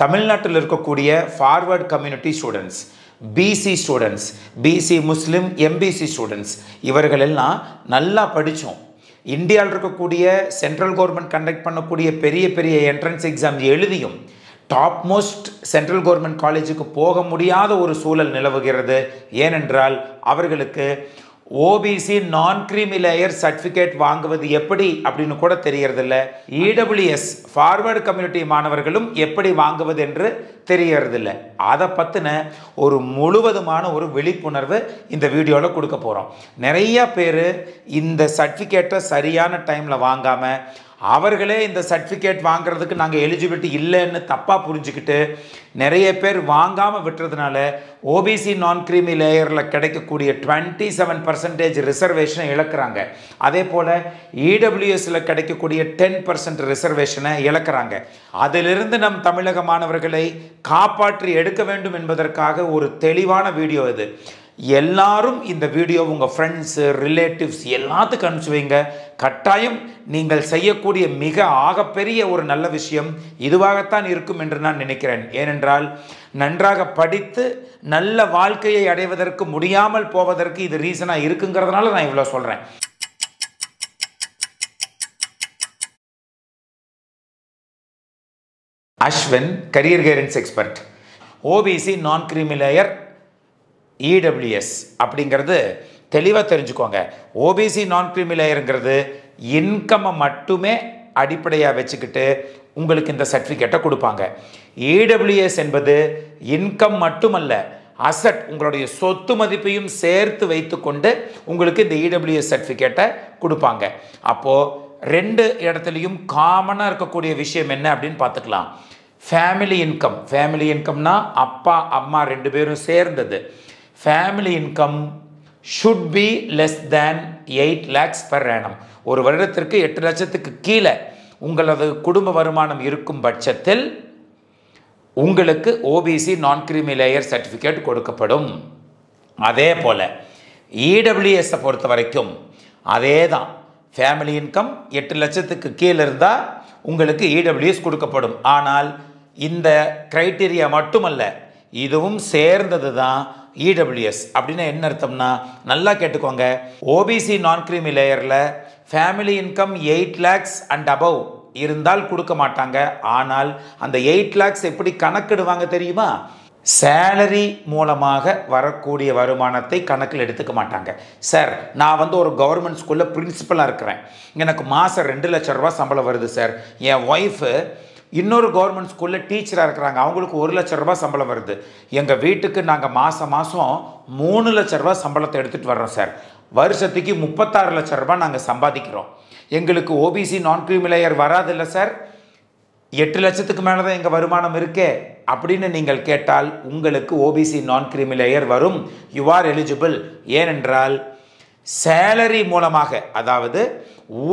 தமிழ்நாட்டில் இருக்கக்கூடிய forward community students, BC students, BC Muslim, MBC students இவர்கள் எல்லாம் நல்லா படித்தோம். இந்தியாவில் இருக்கக்கூடிய சென்ட்ரல் கவர்மெண்ட் கண்டக்ட் பண்ணக்கூடிய பெரிய பெரிய என்ட்ரன்ஸ் எக்ஸாம் எழுதியும் டாப் மோஸ்ட் சென்ட்ரல் கவர்மெண்ட் காலேஜுக்கு போக முடியாத ஒரு சூழல் நிலவுகிறது. ஏனென்றால் அவர்களுக்கு OBC non creamy layer certificate வாங்குவது எப்படி அப்படின்னு கூட தெரியறதில்ல. இடபிள்யூஎஸ் ஃபார்வர்டு கம்யூனிட்டி மாணவர்களும் எப்படி வாங்குவது என்று தெரியறதில்லை. அதை பற்றின ஒரு முழுவதுமான ஒரு விழிப்புணர்வு இந்த வீடியோவில் கொடுக்க போகிறோம். நிறைய பேர் இந்த சர்டிஃபிகேட்டை சரியான டைமில் வாங்காமல் அவர்களே இந்த சர்டிஃபிகேட் வாங்குறதுக்கு நாங்கள் எலிஜிபிலிட்டி இல்லைன்னு தப்பாக புரிஞ்சுக்கிட்டு நிறைய பேர் வாங்காமல் விட்டுறதுனால ஓபிசி நான் கிரீமி லேயரில் கிடைக்கக்கூடிய 27% ரிசர்வேஷனை இழக்கிறாங்க. அதே போல் இடபிள்யூஎஸில் கிடைக்கக்கூடிய 10% ரிசர்வேஷனை இழக்கிறாங்க. அதிலிருந்து நம் தமிழக மாணவர்களை காப்பாற்றி எடுக்க வேண்டும் என்பதற்காக ஒரு தெளிவான வீடியோ இது. எல்லாரும் இந்த வீடியோ உங்கள் ஃப்ரெண்ட்ஸு, ரிலேட்டிவ்ஸ் எல்லாத்துக்கும் அனுப்பிச்சு வைங்க. கட்டாயம் நீங்கள் செய்யக்கூடிய மிக ஆகப்பெரிய ஒரு நல்ல விஷயம் இதுவாகத்தான் இருக்கும் என்று நான் நினைக்கிறேன். ஏனென்றால் நன்றாக படித்து நல்ல வாழ்க்கையை அடைவதற்கு முடியாமல் போவதற்கு இது ரீசனாக இருக்குங்கிறதுனால நான் இவ்வளோ சொல்கிறேன். Ashwin, career guidance expert. OBC non creamy layer EWS அப்படிங்கிறது தெளிவாக தெரிஞ்சுக்கோங்க. ஓபிசி நான் கிரீமி லேயருங்கிறது இன்கம்மை மட்டுமே அடிப்படையாக வச்சுக்கிட்டு உங்களுக்கு இந்த சர்டிஃபிகேட்டை கொடுப்பாங்க. இடபிள்யூஎஸ் என்பது இன்கம் மட்டுமல்ல, அசட் உங்களுடைய சொத்து மதிப்பையும் சேர்த்து வைத்துக்கொண்டு உங்களுக்கு இந்த இடபிள்யூஎஸ் சர்டிஃபிகேட்டை கொடுப்பாங்க. அப்போது ரெண்டு இடத்துலையும் காமனாக இருக்கக்கூடிய விஷயம் என்ன அப்படின்னு பார்த்துக்கலாம். Family income. ஃபேமிலி இன்கம்னா அப்பா அம்மா ரெண்டு பேரும் சேர்ந்தது. Family income should be less than 8 lakhs per annum. ஒரு வருடத்திற்கு 8 லட்சத்துக்கு கீழே உங்களது குடும்ப வருமானம் இருக்கும் பட்சத்தில் உங்களுக்கு OBC non creamy layer certificate கொடுக்கப்படும். அதே போல் இடபிள்யூஎஸை பொறுத்த வரைக்கும் அதே தான். ஃபேமிலி இன்கம் 8 லட்சத்துக்கு கீழே இருந்தால் உங்களுக்கு இடபிள்யூஎஸ் கொடுக்கப்படும். ஆனால் இந்த கிரைட்டீரியா மட்டுமல்ல, இதுவும் சேர்ந்தது தான் இடபிள்யூஎஸ். அப்படின்னா என்ன அர்த்தம்னா, நல்லா கேட்டுக்கோங்க. ஓபிசி நான் கிரீமி லேயரில் family income 8 lakhs and above இருந்தால் கொடுக்க மாட்டாங்க. ஆனால் அந்த 8 lakhs எப்படி கணக்கிடுவாங்க தெரியுமா? சேலரி மூலமாக வரக்கூடிய வருமானத்தை கணக்கில் எடுத்துக்க மாட்டாங்க. சார், நான் ஒரு கவர்மெண்ட் ஸ்கூலில் பிரின்சிபலாக இருக்கிறேன், எனக்கு மாதம் 2 லட்சம் ரூபா சம்பளம் வருது சார். என் ஒய்ஃபு இன்னொரு கவர்மெண்ட் ஸ்கூலில் டீச்சராக இருக்கிறாங்க, அவங்களுக்கு 1 லட்சம் ரூபா சம்பளம் வருது. எங்கள் வீட்டுக்கு நாங்கள் மாதம் 3 லட்சம் ரூபா சம்பளத்தை எடுத்துகிட்டு வர்றோம் சார். வருஷத்துக்கு 36 லட்சம் ரூபா நாங்கள் சம்பாதிக்கிறோம். எங்களுக்கு OBC non creamy layer வராதில்லை sir, 8 லட்சத்துக்கு மேலே தான் எங்கள் வருமானம் இருக்கே அப்படின்னு நீங்கள் கேட்டால் உங்களுக்கு ஓபிசி நான் கிரீமி லேயர் வரும். You are eligible. ஏனென்றால் சேலரி மூலமாக, அதாவது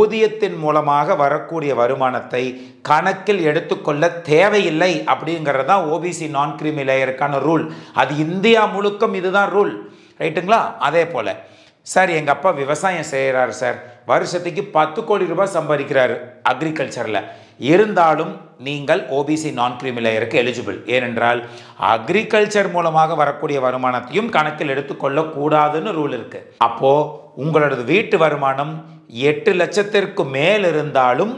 ஊதியத்தின் மூலமாக வரக்கூடிய வருமானத்தை கணக்கில் எடுத்துக்கொள்ள தேவையில்லை அப்படிங்கிறது தான் ஓபிசி நான் கிரீமி லேயருக்கான ரூல். அது இந்தியா முழுக்கம் இதுதான் ரூல், ரைட்டுங்களா? அதே போல் சார், எங்கள் அப்பா விவசாயம் செய்கிறாரு சார், வருஷத்துக்கு 10 கோடி ரூபாய் சம்பாதிக்கிறாரு அக்ரிகல்ச்சரில். இருந்தாலும் நீங்கள் ஓபிசி நான் கிரீமி லேயருக்கு எலிஜிபிள். ஏனென்றால் அக்ரிகல்ச்சர் மூலமாக வரக்கூடிய வருமானத்தையும் கணக்கில் எடுத்துக்கொள்ளக்கூடாதுன்னு ரூல் இருக்குது. அப்போது உங்களோட வீட்டு வருமானம் 8 லட்சத்திற்கு மேல் இருந்தாலும்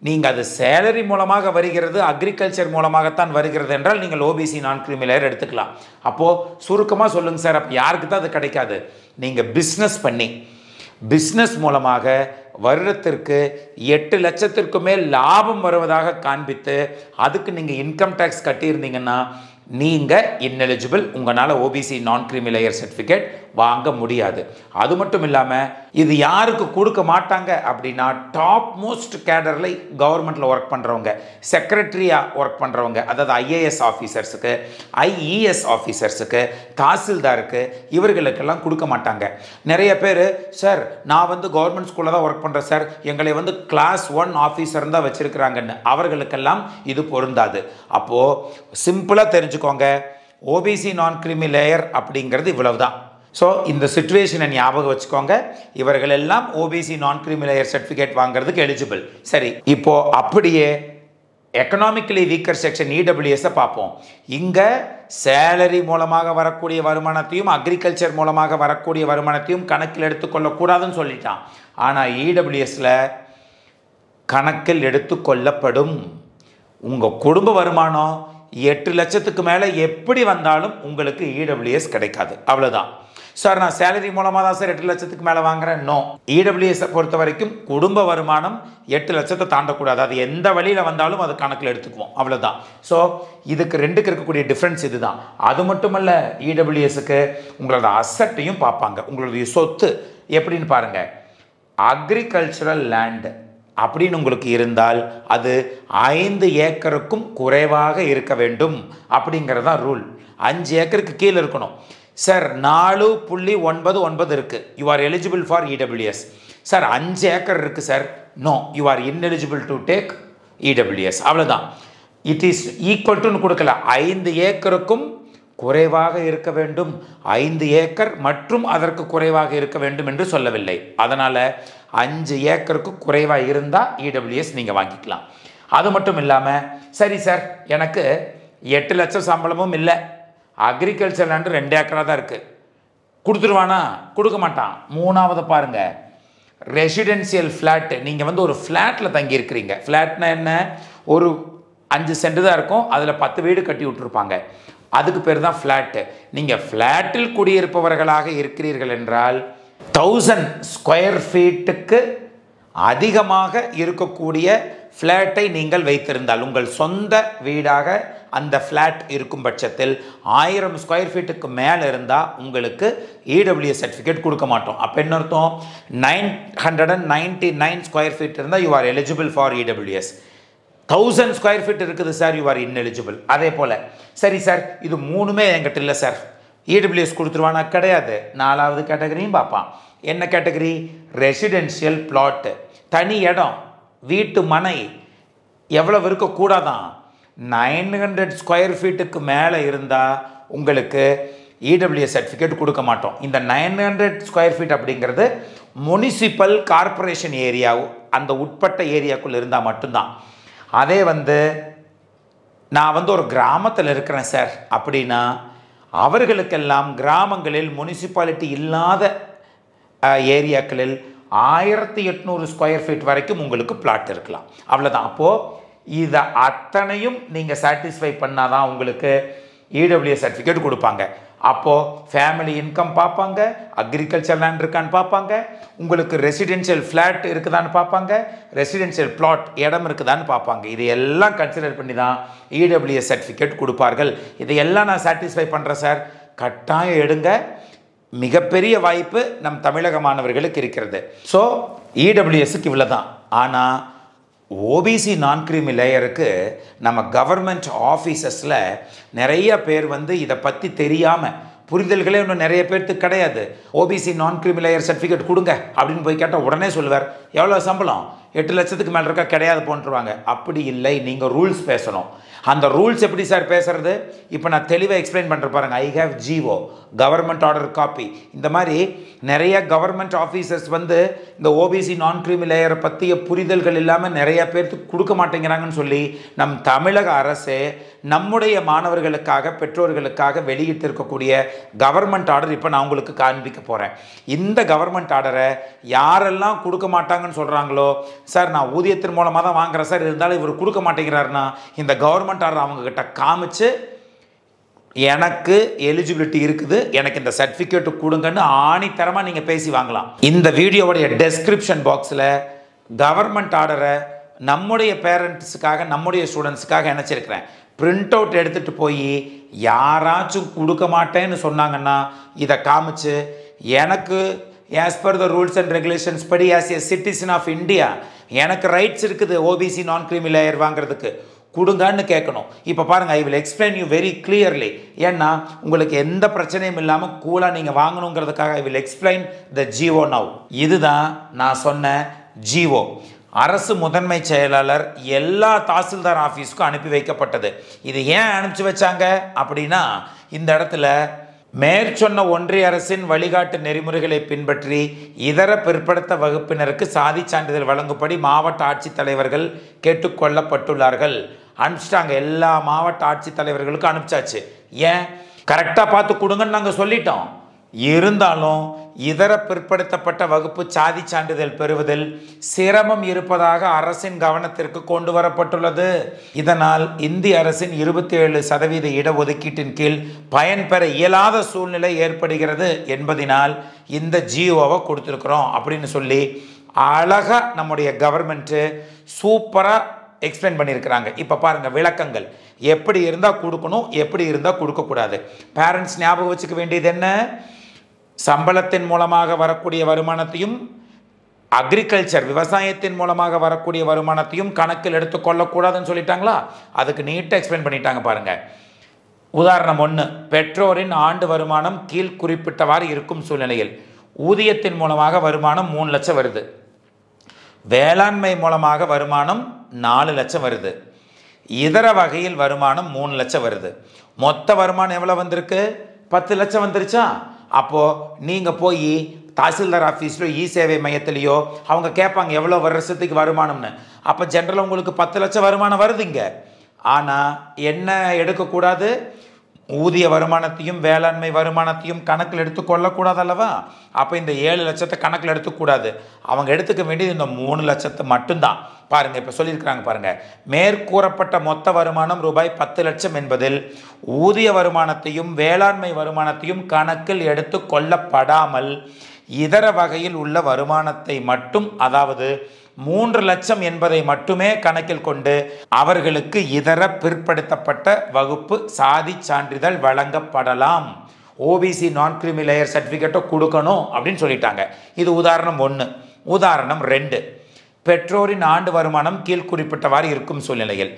நீங்கள் அது சேலரி மூலமாக வருகிறது, அக்ரிகல்ச்சர் மூலமாகத்தான் வருகிறது என்றால் நீங்கள் ஓபிசி நான் கிரீமி லேயர் எடுத்துக்கலாம். அப்போது சுருக்கமாக சொல்லுங்கள் சார், அப்போ யாருக்கு தான் அது கிடைக்காது? நீங்கள் பிஸ்னஸ் மூலமாக வருடத்திற்கு 8 லட்சத்திற்கு மேல் லாபம் வருவதாக காண்பித்து அதுக்கு நீங்கள் இன்கம் டேக்ஸ் கட்டியிருந்தீங்கன்னா நீங்கள் இன்எலிஜிபிள். உங்களால் OBC non creamy layer certificate வாங்க முடியாது. அது மட்டும் இல்லாமல் இது யாருக்கு கொடுக்க மாட்டாங்க அப்படின்னா, டாப் மோஸ்ட் கேடரில் கவர்மெண்ட்டில் ஒர்க் பண்ணுறவங்க, செக்ரட்டரியாக ஒர்க் பண்ணுறவங்க, அதாவது ஐஏஎஸ் ஆஃபீஸர்ஸுக்கு, ஐஇஎஸ் ஆஃபீஸர்ஸுக்கு, தாசில்தாருக்கு, இவர்களுக்கெல்லாம் கொடுக்க மாட்டாங்க. நிறைய பேர் சார், நான் கவர்மெண்ட் ஸ்கூலில் தான் ஒர்க் பண்ணுறேன் சார், எங்களை கிளாஸ் 1 ஆஃபீஸர் தான் வச்சுருக்கிறாங்கன்னு, அவர்களுக்கெல்லாம் இது பொருந்தாது. அப்போது சிம்பிளாக தெரிஞ்சுக்கோங்க, ஓபிசி நான் கிரீமி லேயர் அப்படிங்கிறது இவ்வளவுதான். ஸோ இந்த சிச்சுவேஷனை ஞாபகம் வச்சுக்கோங்க. இவர்கள் எல்லாம் OBC non creamy layer certificate வாங்குறதுக்கு எலிஜிபிள். சரி, இப்போ அப்படியே எக்கனாமிக்கலி வீக்கர் செக்ஷன் இடபிள்யூஎஸை பார்ப்போம். இங்கே சேலரி மூலமாக வரக்கூடிய வருமானத்தையும் அக்ரிகல்ச்சர் மூலமாக வரக்கூடிய வருமானத்தையும் கணக்கில் எடுத்துக்கொள்ளக்கூடாதுன்னு சொல்லிட்டான். ஆனால் இடபிள்யூஎஸில் கணக்கில் எடுத்துக்கொள்ளப்படும். உங்கள் குடும்ப வருமானம் 8 லட்சத்துக்கு மேலே எப்படி வந்தாலும் உங்களுக்கு இடபிள்யூஎஸ் கிடைக்காது. அவ்வளோதான் சார். நான் சேலரி மூலமாக தான் சார் 8 லட்சத்துக்கு மேலே வாங்குறேன். நோ. இடபிள்யூஎஸை பொறுத்த வரைக்கும் குடும்ப வருமானம் 8 லட்சத்தை தாண்டக்கூடாது. அது எந்த வழியில் வந்தாலும் அது கணக்கில் எடுத்துக்குவோம். அவ்வளோதான். ஸோ இதுக்கு ரெண்டுக்கு இருக்கக்கூடிய டிஃப்ரென்ஸ் இதுதான். அது மட்டுமல்ல, இடபிள்யூஎஸுக்கு உங்களோட அசட்டையும் பார்ப்பாங்க. உங்களுடைய சொத்து எப்படின்னு பாருங்கள். அக்ரிகல்ச்சரல் லேண்டு அப்படின்னு உங்களுக்கு இருந்தால் அது 5 ஏக்கருக்கும் குறைவாக இருக்க வேண்டும் அப்படிங்கிறதான் ரூல். 5 ஏக்கருக்கு கீழே இருக்கணும். சார் 4.99 இருக்குது, you are eligible for EWS. Sir 5 acre இருக்குது sir, no, you are ineligible to take EWS. அவ்வளோதான். இட் இஸ் ஈக்குவல் டுன்னு கொடுக்கல. 5 ஏக்கருக்கும் குறைவாக இருக்க வேண்டும், 5 ஏக்கர் மற்றும் அதற்கு குறைவாக இருக்க வேண்டும் என்று சொல்லவில்லை. அதனால் 5 ஏக்கருக்கு குறைவாக இருந்தால் இடபிள்யூஎஸ் நீங்கள் வாங்கிக்கலாம். அது மட்டும் இல்லாமல், சரி சார் எனக்கு 8 லட்சம் சம்பளமும் இல்லை, அக்ரிகல்ச்சர் லேண்டு 2 ஏக்கராக தான் இருக்குது, கொடுத்துருவானா? கொடுக்க மாட்டான். மூணாவது பாருங்கள், ரெசிடென்சியல் ஃப்ளாட்டு. நீங்கள் வந்து ஒரு ஃப்ளாட்டில் தங்கியிருக்கிறீங்க. ஃப்ளாட்னா என்ன? ஒரு 5 சென்ட் தான் இருக்கும், அதில் 10 வீடு கட்டி விட்டுருப்பாங்க. அதுக்கு பேர் தான் ஃப்ளாட்டு. நீங்கள் ஃப்ளாட்டில் குடியிருப்பவர்களாக இருக்கிறீர்கள் என்றால் 1000 ஸ்கொயர் ஃபீட்டுக்கு அதிகமாக இருக்கக்கூடிய ஃப்ளாட்டை நீங்கள் வைத்திருந்தால், உங்கள் சொந்த வீடாக அந்த ஃப்ளாட் இருக்கும் பட்சத்தில் 1000 ஸ்கொயர் ஃபீட்டுக்கு மேலே இருந்தால் உங்களுக்கு இடபிள்யூஎஸ் சர்டிஃபிகேட் கொடுக்க மாட்டோம். அப்போ என்ன அர்த்தம்? 999 ஸ்கொயர் ஃபீட் இருந்தால் you are eligible for EWS. 1000 square feet இருக்குது சார், யூ ஆர் இன்எலிஜிபிள். அதே போல், சரி சார் இது மூணுமே என்கிட்ட இல்லை சார், இடபிள்யூஎஸ் கொடுத்துருவானா? கிடையாது. 4வது கேட்டகரியும் பார்ப்பான். என்ன கேட்டகரி? Residential plot. தனி இடம், வீட்டு மனை எவ்வளவு இருக்கக்கூடாதான்? 900 ஸ்கொயர் ஃபீட்டுக்கு மேலே இருந்தால் உங்களுக்கு இடபிள்யூஎஸ் சர்டிஃபிகேட் கொடுக்க மாட்டோம். இந்த 900 ஸ்கொயர் ஃபீட் அப்படிங்கிறது முனிசிபல் கார்பரேஷன் ஏரியா, அந்த உட்பட்ட ஏரியாக்குள்ளே இருந்தால் மட்டும்தான். அதே வந்து நான் வந்து ஒரு கிராமத்தில் இருக்கிறேன் சார் அப்படின்னா அவர்களுக்கெல்லாம் கிராமங்களில் முனிசிபாலிட்டி இல்லாத ஏரியாக்களில் 1800 ஸ்கொயர் ஃபீட் வரைக்கும் உங்களுக்கு பிளாட் இருக்கலாம். அவ்வளோதான். அப்போது இதை அத்தனையும் நீங்கள் சாட்டிஸ்ஃபை பண்ணாதான் உங்களுக்கு இடபிள்யூஎஸ் சர்டிஃபிகேட் கொடுப்பாங்க. அப்போது ஃபேமிலி இன்கம் பார்ப்பாங்க, அக்ரிகல்ச்சர் லேண்ட் இருக்கான்னு பார்ப்பாங்க, உங்களுக்கு ரெசிடென்ஷியல் ஃப்ளாட் இருக்குதான்னு பார்ப்பாங்க, ரெசிடென்ஷியல் பிளாட் இடம் இருக்குதான்னு பார்ப்பாங்க. இதையெல்லாம் கன்சிடர் பண்ணி தான் இடபிள்யூஎஸ் சர்டிஃபிகேட் கொடுப்பார்கள். இதையெல்லாம் நான் சாட்டிஸ்ஃபை பண்ணுறேன் சார், கட்டாயம் எடுங்க. மிகப்பெரிய வாய்ப்பு நம் தமிழக மாணவர்களுக்கு இருக்கிறது. ஸோ இடபிள்யூஎஸ்க்கு இவ்வளோ தான். ஆனால் ஓபிசி நான் கிரீமி லேயருக்கு நம்ம கவர்மெண்ட் ஆஃபீஸஸில் நிறைய பேர் வந்து இதை பற்றி தெரியாமல், புரிதல்களே இன்னும் நிறைய பேர்த்துக்கு கிடையாது. OBC non creamy layer certificate கொடுங்க அப்படின்னு போய் கேட்டால் உடனே சொல்லுவார், எவ்வளோ சம்பளம்? 8 லட்சத்துக்கு மேலே இருக்கா? கிடையாது போன்றுவாங்க. அப்படி இல்லை, நீங்கள் ரூல்ஸ் பேசணும். அந்த ரூல்ஸ் எப்படி சார் பேசுறது? இப்போ நான் தெளிவாக எக்ஸ்பிளைன் பண்ணுற பாருங்க. I have GO, government order copy. இந்த மாதிரி நிறைய கவர்மெண்ட் ஆஃபீஸர்ஸ் வந்து இந்த ஓபிசி நான் கிரீமி லேயரை பற்றிய புரிதல்கள் இல்லாமல் நிறைய பேர்த்துக்கு கொடுக்க மாட்டேங்கிறாங்கன்னு சொல்லி நம் தமிழக அரசே நம்முடைய மாணவர்களுக்காக, பெற்றோர்களுக்காக வெளியிட்டிருக்கக்கூடிய கவர்மெண்ட் ஆர்டர் இப்போ நான் உங்களுக்கு காண்பிக்க போகிறேன். இந்த கவர்மெண்ட் ஆர்டரை யாரெல்லாம் கொடுக்க மாட்டாங்கன்னு சொல்கிறாங்களோ, சார் நான் ஊதியத்தின் மூலமாக தான் வாங்குறேன் சார், இருந்தாலும் இவர் கொடுக்க மாட்டேங்கிறாருன்னா இந்த கவர்மெண்ட் ஆர்டர் அவங்கக்கிட்ட காமிச்சு எனக்கு எலிஜிபிலிட்டி இருக்குது, எனக்கு இந்த சர்டிஃபிகேட் கொடுங்கன்னு ஆணித்தரமாக நீங்கள் பேசி வாங்கலாம். இந்த வீடியோவுடைய டெஸ்கிரிப்ஷன் பாக்ஸில் கவர்மெண்ட் ஆர்டரை நம்முடைய பேரண்ட்ஸுக்காக, நம்முடைய ஸ்டூடெண்ட்ஸுக்காக நினச்சிருக்கிறேன். பிரிண்ட் அவுட் எடுத்துகிட்டு போய் யாராச்சும் கொடுக்க மாட்டேன்னு சொன்னாங்கன்னா இதை காமிச்சு எனக்கு as per the rules and regulations படி as a citizen of India எனக்கு ரைட்ஸ் இருக்குது ஓபிசி நான் கிரீமி லேயர் வாங்குறதுக்கு, கொடுங்கன்னு கேட்கணும். இப்போ பாருங்கள், I will explain you very clearly. ஏன்னா உங்களுக்கு எந்த பிரச்சனையும் இல்லாமல் கூலாக நீங்கள் வாங்கணுங்கிறதுக்காக I will explain the GO now. இதுதான் நான் சொன்ன ஜிஓ. அரசு முதன்மை செயலாளர் எல்லா தாசில்தார் ஆஃபீஸுக்கும் அனுப்பி வைக்கப்பட்டது. இது ஏன் அனுப்பிச்சு வச்சாங்க அப்படின்னா, இந்த இடத்துல மேற்சொன்ன ஒன்றிய அரசின் வழிகாட்டு நெறிமுறைகளை பின்பற்றி இதர பிற்படுத்த வகுப்பினருக்கு சாதி சான்றிதழ் வழங்கும்படி மாவட்ட ஆட்சித்தலைவர்கள் கேட்டுக்கொள்ளப்பட்டுள்ளார்கள் அனுப்பிச்சிட்டாங்க. எல்லா மாவட்ட ஆட்சித்தலைவர்களுக்கும் அனுப்பிச்சாச்சு. ஏன்? கரெக்டாக பார்த்து கொடுங்கன்னு நாங்கள் சொல்லிட்டோம். இருந்தாலும் இதர பிற்படுத்தப்பட்ட வகுப்பு சாதி சான்றிதழ் பெறுவதில் சிரமம் இருப்பதாக அரசின் கவனத்திற்கு கொண்டு வரப்பட்டுள்ளது. இதனால் இந்திய அரசின் 27% இடஒதுக்கீட்டின் கீழ் பயன்பெற இயலாத சூழ்நிலை ஏற்படுகிறது என்பதனால் இந்த ஜியோவை கொடுத்துருக்குறோம் அப்படின்னு சொல்லி அழகா நம்முடைய கவர்மெண்ட்டு சூப்பராக எக்ஸ்பிளைன் பண்ணியிருக்கிறாங்க. இப்போ பாருங்கள் விளக்கங்கள். எப்படி இருந்தால் கொடுக்கணும், எப்படி இருந்தால் கொடுக்கக்கூடாது. பேரண்ட்ஸ் ஞாபகம் வச்சுக்க வேண்டியது என்ன? சம்பளத்தின் மூலமாக வரக்கூடிய வருமானத்தையும் அக்ரிகல்ச்சர் விவசாயத்தின் மூலமாக வரக்கூடிய வருமானத்தையும் கணக்கில் எடுத்துக்கொள்ளக்கூடாதுன்னு சொல்லிட்டாங்களா? அதுக்கு நீட்டாக எக்ஸ்பிளைன் பண்ணிட்டாங்க பாருங்க. உதாரணம் 1, பெற்றோரின் ஆண்டு வருமானம் கீழ் குறிப்பிட்டவாறு இருக்கும் சூழ்நிலையில் ஊதியத்தின் மூலமாக வருமானம் 3 லட்சம் வருது, வேளாண்மை மூலமாக வருமானம் 4 லட்சம் வருது, இதர வகையில் வருமானம் 3 லட்சம் வருது. மொத்த வருமானம் எவ்வளோ வந்திருக்கு? 10 லட்சம் வந்துருச்சா? அப்போது நீங்கள் போய் தாசில்தார் ஆஃபீஸில் இ சேவை மையத்திலையோ அவங்க கேட்பாங்க எவ்வளோ வருஷத்துக்கு வருமானம்னு. அப்போ ஜென்ரலாக உங்களுக்கு 10 லட்சம் வருமானம் வருதுங்க. ஆனால் என்ன எடுக்கக்கூடாது? ஊதிய வருமானத்தையும் வேளாண்மை வருமானத்தையும் கணக்கில் எடுத்துக்கொள்ளக்கூடாது அல்லவா? அப்போ இந்த 7 லட்சத்தை கணக்கில் எடுத்துக்கூடாது. அவங்க எடுத்துக்க வேண்டியது இந்த 3 லட்சத்தை மட்டும்தான். பாருங்கள், இப்போ சொல்லியிருக்கிறாங்க பாருங்கள். மேற்கூறப்பட்ட மொத்த வருமானம் ரூபாய் 10 லட்சம் என்பதில் ஊதிய வருமானத்தையும் வேளாண்மை வருமானத்தையும் கணக்கில் எடுத்து கொள்ளப்படாமல் இதர வகையில் உள்ள வருமானத்தை மட்டும், அதாவது 3 லட்சம் என்பதை மட்டுமே கணக்கில் கொண்டு அவர்களுக்கு இதர பிற்படுத்தப்பட்ட வகுப்பு சாதி சான்றிதழ் வழங்கப்படலாம். ஓபிசி நான் கிரீமி லேயர் சர்டிஃபிகேட்டை கொடுக்கணும் அப்படின்னு சொல்லிட்டாங்க. இது உதாரணம் 1. உதாரணம் 2, பெற்றோரின் ஆண்டு வருமானம் கீழ் குறிப்பிட்டவாறு இருக்கும் சூழ்நிலையில்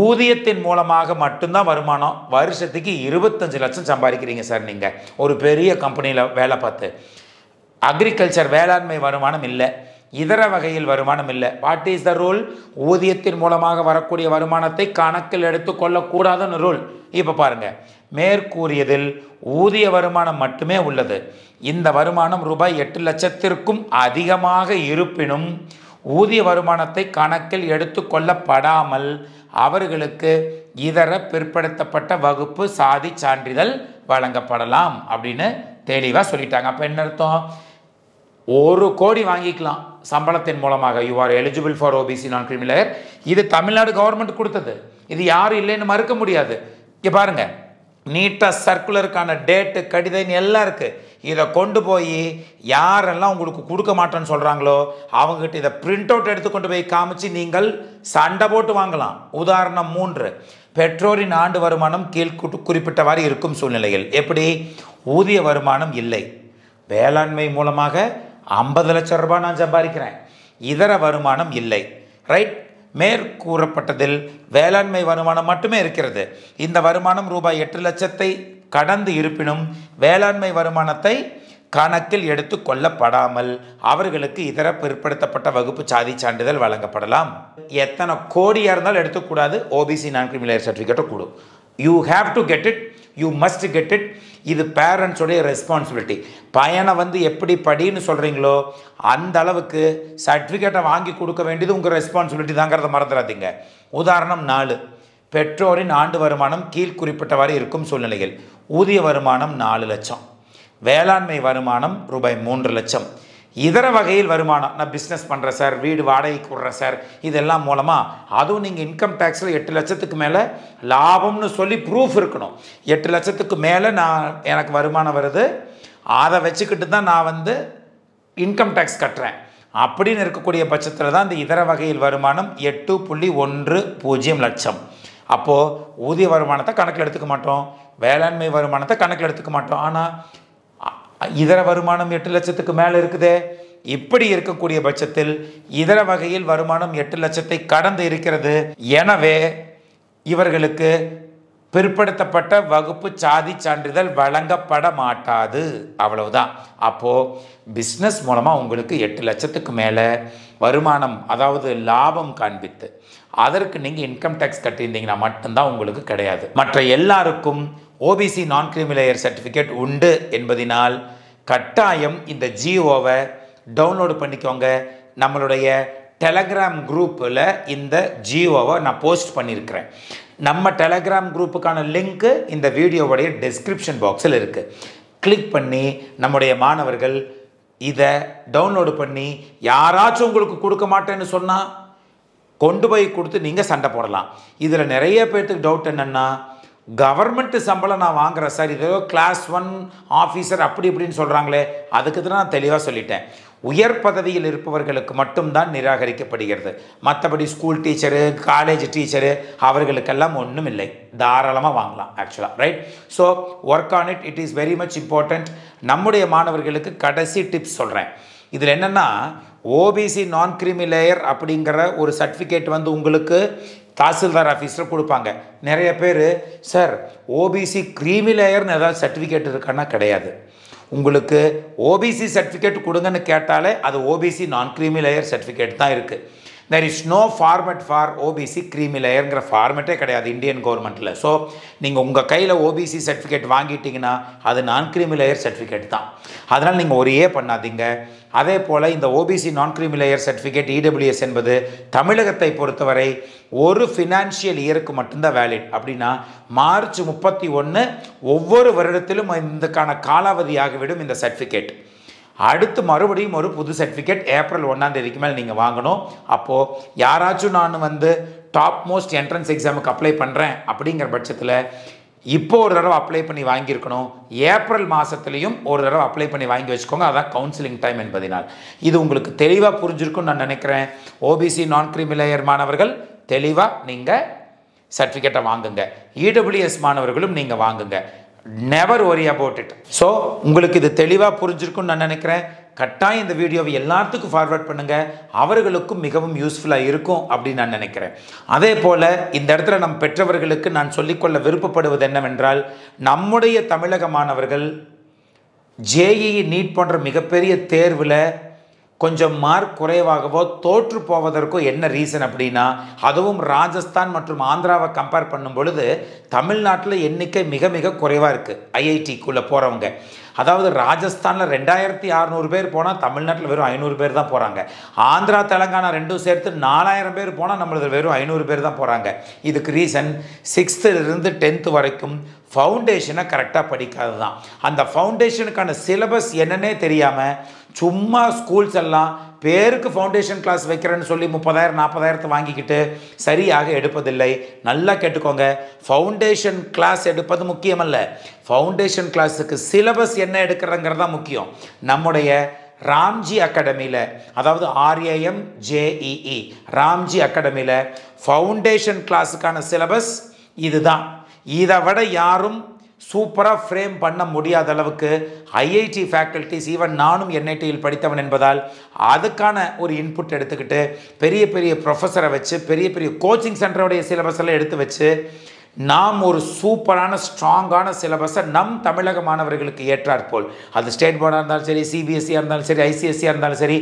ஊதியத்தின் மூலமாக மட்டும்தான் வருமானம். வருஷத்துக்கு 25 லட்சம் சம்பாதிக்கிறீங்க சார் நீங்கள் ஒரு பெரிய கம்பெனியில் வேலை பார்த்து. அக்ரிகல்ச்சர் வேளாண்மை வருமானம் இல்லை, இதர வகையில் வருமானம் இல்லை. What is the rule? ஊதியத்தின் மூலமாக வரக்கூடிய வருமானத்தை கணக்கில் எடுத்துக்கொள்ளக்கூடாதுன்னு ரூல். இப்போ பாருங்கள், மேற்கூறியதில் ஊதிய வருமானம் மட்டுமே உள்ளது. இந்த வருமானம் ரூபாய் 8 லட்சத்திற்கும் அதிகமாக இருப்பினும் ஊதிய வருமானத்தை கணக்கில் எடுத்துக்கொள்ளப்படாமல் அவர்களுக்கு இதர பிற்படுத்தப்பட்ட வகுப்பு சாதி சான்றிதழ் வழங்கப்படலாம் அப்படின்னு தெளிவாக சொல்லிட்டாங்க. அப்போ என்ன அர்த்தம்? 1 கோடி வாங்கிக்கலாம் சம்பளத்தின் மூலமாக. You are eligible for OBC non creamy layer. இது தமிழ்நாடு கவர்மெண்ட் கொடுத்தது. இது யாரும் இல்லைன்னு மறுக்க முடியாது. இங்கே பாருங்க, நீட்டாக சர்க்குலருக்கான டேட்டு கடிதம் எல்லாம் இருக்குது. இதை கொண்டு போய் யாரெல்லாம் உங்களுக்கு கொடுக்க மாட்டேன்னு சொல்கிறாங்களோ அவங்ககிட்ட இதை பிரிண்ட் அவுட் எடுத்து கொண்டு போய் காமிச்சு நீங்கள் சண்டை போட்டு வாங்கலாம். உதாரணம் 3, பெற்றோரின் ஆண்டு வருமானம் கீழ் குறிப்பிட்டவாறு இருக்கும் சூழ்நிலையில். எப்படி? ஊதிய வருமானம் இல்லை, வேளாண்மை மூலமாக 50 லட்சம் ரூபாய் நான் சம்பாதிக்கிறேன், இதர வருமானம் இல்லை. ரைட்? மேற்கூறப்பட்டதில் வேளாண்மை வருமானம் மட்டுமே இருக்கிறது. இந்த வருமானம் ரூபாய் 8 லட்சத்தை கடந்து இருப்பினும் வேளாண்மை வருமானத்தை கணக்கில் எடுத்து கொள்ளப்படாமல் அவர்களுக்கு இதர பிற்படுத்தப்பட்ட வகுப்பு சாதி சான்றிதழ் வழங்கப்படலாம். எத்தனை கோடியாக இருந்தாலும் எடுத்துக்கூடாது. ஓபிசி நான் கிரீமி லேயர் சர்டிஃபிகேட்டை கொடு. You have to get it, you must get it. இது பேரண்ட்ஸோடைய ரெஸ்பான்சிபிலிட்டி. பையனை எப்படி படின்னு சொல்கிறீங்களோ அந்த அளவுக்கு சர்டிஃபிகேட்டை வாங்கி கொடுக்க வேண்டியது உங்கள் ரெஸ்பான்சிபிலிட்டி தாங்கிறத மறந்துடாதீங்க. உதாரணம் 4, பெற்றோரின் ஆண்டு வருமானம் கீழ் குறிப்பிட்டவாறு இருக்கும் சூழ்நிலையில் ஊதிய வருமானம் 4 லட்சம், வேளாண்மை வருமானம் ரூபாய் 3 லட்சம், இதர வகையில் வருமானம், நான் பிஸ்னஸ் பண்ணுறேன் சார், வீடு வாடகைக்கு விடுறேன் சார், இதெல்லாம் மூலமாக, அதுவும் நீங்கள் இன்கம் டேக்ஸில் 8 லட்சத்துக்கு மேலே லாபம்னு சொல்லி ப்ரூஃப் இருக்கணும். 8 லட்சத்துக்கு மேலே எனக்கு வருமானம் வருது, அதை வச்சுக்கிட்டு தான் நான் இன்கம் டேக்ஸ் கட்டுறேன் அப்படின்னு இருக்கக்கூடிய பட்சத்தில் தான் இந்த இதர வகையில் வருமானம் 8.10 லட்சம். அப்போது ஊதிய வருமானத்தை கணக்கில் எடுத்துக்க மாட்டோம், வேளாண்மை வருமானத்தை கணக்கில் எடுத்துக்க மாட்டோம். ஆனால் இதர வருமானம் 8 லட்சத்துக்கு மேலே இருக்குதே. இப்படி இருக்கக்கூடிய பட்சத்தில் இதர வகையில் வருமானம் 8 லட்சத்தை கடந்து இருக்கிறது. எனவே இவர்களுக்கு பிற்படுத்தப்பட்ட வகுப்பு சாதி சான்றிதழ் வழங்கப்பட மாட்டாது. அவ்வளவுதான். அப்போது பிஸ்னஸ் மூலமாக உங்களுக்கு 8 லட்சத்துக்கு மேலே வருமானம், அதாவது லாபம் காண்பித்து அதற்கு நீங்கள் இன்கம் டேக்ஸ் கட்டியிருந்தீங்கன்னா மட்டும்தான் உங்களுக்கு கிடையாது. மற்ற எல்லாருக்கும் OBC non creamy layer certificate உண்டு என்பதனால் கட்டாயம் இந்த ஜியோவை டவுன்லோடு பண்ணிக்கோங்க. நம்மளுடைய டெலகிராம் குரூப்பில் இந்த ஜியோவை நான் போஸ்ட் பண்ணியிருக்கிறேன். நம்ம டெலகிராம் குரூப்புக்கான லிங்க்கு இந்த வீடியோவுடைய டிஸ்கிரிப்ஷன் பாக்ஸில் இருக்குது. கிளிக் பண்ணி நம்முடைய மாணவர்கள் இதை டவுன்லோடு பண்ணி யாராச்சும் உங்களுக்கு கொடுக்க மாட்டேன்னு சொன்னால் கொண்டு போய் கொடுத்து நீங்கள் சண்டை போடலாம். இதில் நிறைய பேர்த்துக்கு டவுட் என்னென்னா, கவர்மெண்ட்டு சம்பளம் நான் வாங்குகிறேன் சார், இதோ கிளாஸ் 1 ஆஃபீஸர் அப்படி இப்படின்னு சொல்கிறாங்களே, அதுக்கு தான் நான் தெளிவாக சொல்லிட்டேன். உயர் பதவியில் இருப்பவர்களுக்கு மட்டும்தான் நிராகரிக்கப்படுகிறது. மற்றபடி ஸ்கூல் டீச்சரு, காலேஜ் டீச்சரு அவர்களுக்கெல்லாம் ஒன்றும் இல்லை, தாராளமாக வாங்கலாம் ஆக்சுவலாக, right? So work on it, it is very much important. நம்முடைய மாணவர்களுக்கு கடைசி டிப்ஸ் சொல்கிறேன். இதில் என்னென்னா, ஓபிசி நான் கிரீமி லேயர் அப்படிங்கிற ஒரு சர்டிஃபிகேட் வந்து உங்களுக்கு தாசில்தார் ஆஃபீஸில் கொடுப்பாங்க. நிறைய பேர் சார் ஓபிசி கிரீமி லேயர்னு ஏதாவது சர்டிஃபிகேட் இருக்கான்னா கிடையாது. உங்களுக்கு ஓபிசி சர்டிஃபிகேட் கொடுங்கன்னு கேட்டாலே அது OBC non creamy layer certificate தான் இருக்குது. there is no format for OBC creamy layerங்கிற ஃபார்மேட்டே கிடையாது இந்தியன் கவர்மெண்ட்டில். ஸோ நீங்கள் உங்கள் கையில் ஓபிசி சர்டிஃபிகேட் வாங்கிட்டீங்கன்னா அது நான் கிரீமி லேயர் சர்டிஃபிகேட் தான். அதனால் நீங்கள் ஒரு பண்ணாதீங்க. அதே போல் இந்த OBC non creamy layer certificate EWS என்பது தமிழகத்தை பொறுத்தவரை ஒரு ஃபினான்ஷியல் இயருக்கு மட்டும்தான் வேலிட். அப்படின்னா மார்ச் 31 ஒவ்வொரு வருடத்திலும் இதுக்கான காலாவதியாகிவிடும் இந்த சர்டிஃபிகேட். அடுத்து மறுபடியும் ஒரு புது சர்டிஃபிகேட் ஏப்ரல் 1ஆம் தேதிக்கு மேலே நீங்கள் வாங்கணும். அப்போது யாராச்சும் நான் வந்து டாப் மோஸ்ட் என்ட்ரன்ஸ் எக்ஸாமுக்கு அப்ளை பண்ணுறேன் அப்படிங்கிற பட்சத்தில் இப்போ ஒரு தடவை அப்ளை பண்ணி வாங்கியிருக்கணும். ஏப்ரல் மாதத்துலேயும் ஒரு தடவை அப்ளை பண்ணி வாங்கி வச்சுக்கோங்க. அதான் கவுன்சிலிங் டைம் என்பதனால். இது உங்களுக்கு தெளிவாக புரிஞ்சிருக்குன்னு நான் நினைக்கிறேன். ஓபிசி நான் கிரீமி லேயர் மாணவர்கள் தெளிவாக நீங்கள் சர்டிஃபிகேட்டை வாங்குங்க. இடபிள்யூஎஸ் மாணவர்களும் நீங்கள் வாங்குங்க. Never worry about it. So உங்களுக்கு இது தெளிவாக புரிஞ்சிருக்குன்னு நான் நினைக்கிறேன். கட்டாயம் இந்த வீடியோவை எல்லாத்துக்கும் ஃபார்வர்ட் பண்ணுங்கள். அவர்களுக்கும் மிகவும் யூஸ்ஃபுல்லாக இருக்கும் அப்படின்னு நான் நினைக்கிறேன். அதே போல் இந்த இடத்துல நம் பெற்றவர்களுக்கு நான் சொல்லிக்கொள்ள விருப்பப்படுவது என்னவென்றால், நம்முடைய தமிழக மாணவர்கள் ஜேஇஇ நீட் போன்ற மிகப்பெரிய தேர்வில் கொஞ்சம் மார்க் குறைவாகவோ தோற்று போவதற்கோ என்ன ரீசன் அப்படின்னா, அதுவும் ராஜஸ்தான் மற்றும் ஆந்திராவை கம்பேர் பண்ணும் பொழுது தமிழ்நாட்டில் எண்ணிக்கை மிக மிக குறைவாக இருக்குது ஐஐடிக்குள்ளே போகிறவங்க. அதாவது ராஜஸ்தானில் 2600 பேர் போனால் தமிழ்நாட்டில் வெறும் 500 பேர் தான் போகிறாங்க. ஆந்திரா தெலங்கானா ரெண்டும் சேர்த்து 4000 பேர் போனால் நம்மளது வெறும் 500 பேர் தான் போகிறாங்க. இதுக்கு ரீசன் 6th to 10th வரைக்கும் ஃபவுண்டேஷனை கரெக்டாக படிக்காது தான். அந்த ஃபவுண்டேஷனுக்கான சிலபஸ் என்னன்னே தெரியாமல் சும்மா ஸ்கூல்ஸ் எல்லாம் பேருக்கு ஃபவுண்டேஷன் கிளாஸ் வைக்கிறேன்னு சொல்லி 30,000-40,000 வாங்கிக்கிட்டு சரியாக எடுப்பதில்லை. நல்லா கேட்டுக்கோங்க, ஃபவுண்டேஷன் கிளாஸ் எடுப்பது முக்கியமல்ல, ஃபவுண்டேஷன் கிளாஸுக்கு சிலபஸ் என்ன எடுக்கிறதுங்கிறது தான் முக்கியம். நம்முடைய ராம்ஜி அகாடமியில், அதாவது RAMJEE ராம்ஜி அகாடமியில் ஃபவுண்டேஷன் கிளாஸுக்கான சிலபஸ் இதுதான். இதை விட யாரும் சூப்பராக ஃப்ரேம் பண்ண முடியாத அளவுக்கு ஐஐடி ஃபேக்கல்ட்டிஸ், ஈவன் நானும் NITயில் படித்தவன் என்பதால் அதுக்கான ஒரு இன்புட் எடுத்துக்கிட்டு பெரிய பெரிய ப்ரொஃபஸரை வச்சு பெரிய பெரிய கோச்சிங் சென்டருடைய சிலபஸ் எல்லாம் எடுத்து வச்சு நாம் ஒரு சூப்பரான ஸ்ட்ராங்கான சிலபஸை நம் தமிழக மாணவர்களுக்கு ஏற்றாற்போல், அது ஸ்டேட் போர்டாக இருந்தாலும் சரி, சிபிஎஸ்சியாக இருந்தாலும் சரி, ஐசிஎஸ்சியாக இருந்தாலும் சரி,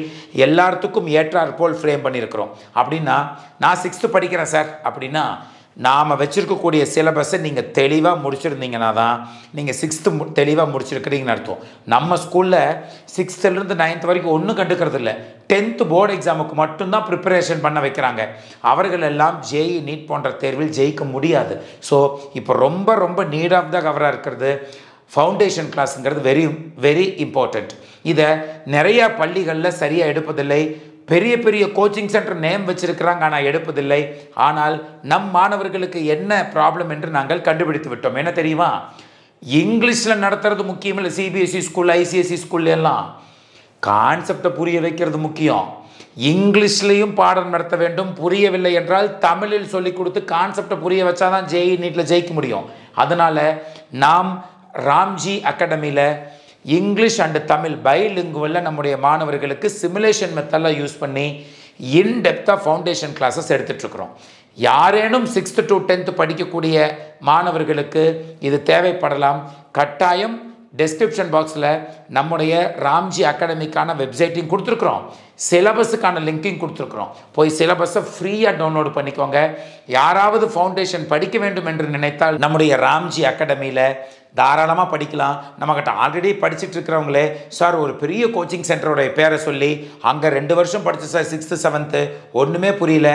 எல்லாத்துக்கும் ஏற்றாற்போல் ஃப்ரேம் பண்ணியிருக்கிறோம். அப்படின்னா நான் 6th படிக்கிறேன் சார் அப்படின்னா நாம் வச்சுருக்கக்கூடிய சிலபஸை நீங்கள் தெளிவாக முடிச்சிருந்தீங்கன்னா தான் நீங்கள் 6th தெளிவாக முடிச்சிருக்கிறீங்கன்னு அர்த்தம். நம்ம ஸ்கூலில் 6th to 9th வரைக்கும் ஒன்றும் கண்டுக்கிறது இல்லை. 10th போர்டு எக்ஸாமுக்கு மட்டும்தான் ப்ரிப்பரேஷன் பண்ண வைக்கிறாங்க. அவர்கள் எல்லாம் ஜேஇ நீட் போன்ற தேர்வில் ஜெயிக்க முடியாது. ஸோ இப்போ ரொம்ப ரொம்ப நீட் ஆஃப் த கவராக இருக்கிறது ஃபவுண்டேஷன் கிளாஸுங்கிறது வெரி வெரி இம்பார்ட்டண்ட். இதை நிறையா பள்ளிகளில் சரியாக எடுப்பதில்லை. பெரிய பெரிய கோச்சிங் சென்டர் நேம் வச்சிருக்கிறாங்க, ஆனால் எடுப்பதில்லை. ஆனால் நம் மாணவர்களுக்கு என்ன ப்ராப்ளம் என்று நாங்கள் கண்டுபிடித்து விட்டோம். என்ன தெரியுமா? இங்கிலீஷில் நடத்துறது முக்கியம் இல்லை. சிபிஎஸ்சி ஸ்கூல், ஐசிஎஸ்சி ஸ்கூல்ல எல்லாம் கான்செப்டை புரிய வைக்கிறது முக்கியம். இங்கிலீஷ்லேயும் பாடம் நடத்த வேண்டும். புரியவில்லை என்றால் தமிழில் சொல்லிக் கொடுத்து கான்செப்டை புரிய வச்சாதான் ஜேஇ நீட்டில் ஜெயிக்க முடியும். அதனால் நாம் ராம்ஜி அகாடமியில் இங்கிலீஷ் அண்ட் தமிழ் பைலிங்குவலில் நம்முடைய மாணவர்களுக்கு சிமுலேஷன் மெத்தடில் யூஸ் பண்ணி இன்டெப்த்தாக ஃபவுண்டேஷன் கிளாஸஸ் எடுத்துகிட்ருக்குறோம். யாரேனும் 6th to 10th படிக்கக்கூடிய மாணவர்களுக்கு இது தேவைப்படலாம். கட்டாயம் டிஸ்கிரிப்ஷன் பாக்ஸில் நம்முடைய ராம்ஜி அகாடமிக்கான வெப்சைட்டையும் கொடுத்துருக்குறோம், சிலபஸுக்கான லிங்க்கையும் கொடுத்துருக்குறோம். போய் சிலபஸை ஃப்ரீயாக டவுன்லோடு பண்ணிக்கோங்க. யாராவது ஃபவுண்டேஷன் படிக்க வேண்டும் என்று நினைத்தால் நம்முடைய ராம்ஜி அகாடமியில் தாராளமாக படிக்கலாம். நம்மக்கிட்ட ஆல்ரெடி படிச்சுட்டு இருக்கிறவங்களே சார் ஒரு பெரிய கோச்சிங் சென்டரோடைய பேரை சொல்லி அங்கே 2 வருஷம் படிச்சு சார் 6th 7th ஒன்றுமே புரியல,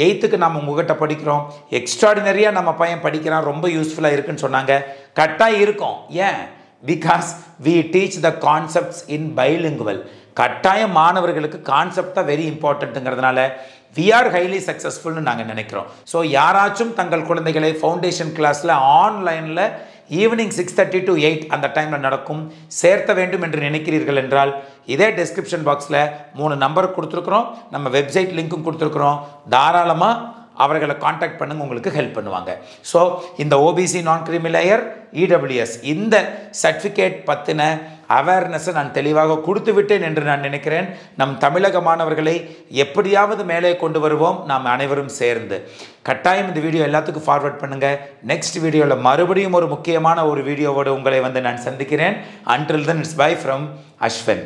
8th நம்ம உங்ககிட்ட படிக்கிறோம், எக்ஸ்ட்ராடினரியாக நம்ம பையன் படிக்கிறான், ரொம்ப யூஸ்ஃபுல்லாக இருக்குன்னு சொன்னாங்க. கட்டாயம் இருக்கும். ஏன்? Because we teach the concepts in bilingual. கட்டாயம் மாணவர்களுக்கு கான்செப்ட் தான் வெரி இம்பார்ட்டன்ட்டுங்கிறதுனால வி ஆர் ஹைலி சக்ஸஸ்ஃபுல்னு நாங்கள் நினைக்கிறோம். ஸோ யாராச்சும் தங்கள் குழந்தைகளை ஃபவுண்டேஷன் கிளாஸில் ஆன்லைனில் ஈவினிங் 6:30 to 8 அந்த டைமில் நடக்கும் சேர்த்த வேண்டும் என்று நினைக்கிறீர்கள் என்றால் இதே டிஸ்கிரிப்ஷன் பாக்ஸில் 3 நம்பர் கொடுத்துருக்குறோம், நம்ம வெப்சைட் லிங்க்கும் கொடுத்துருக்குறோம். தாராளமாக அவர்களை காண்டாக்ட் பண்ணுங்க, உங்களுக்கு ஹெல்ப் பண்ணுவாங்க. ஸோ இந்த OBC non creamy layer EWS இந்த சர்டிஃபிகேட் பற்றின அவேர்னஸை நான் தெளிவாக கொடுத்து விட்டேன் என்று நான் நினைக்கிறேன். நம் தமிழக மாணவர்களை எப்படியாவது மேலே கொண்டு வருவோம் நாம் அனைவரும் சேர்ந்து. கட்டாயம் இந்த வீடியோ எல்லாத்துக்கும் ஃபார்வர்ட் பண்ணுங்கள். நெக்ஸ்ட் வீடியோவில் மறுபடியும் ஒரு முக்கியமான ஒரு வீடியோவோடு உங்களை வந்து நான் சந்திக்கிறேன். Until then, it's bye from Ashwin.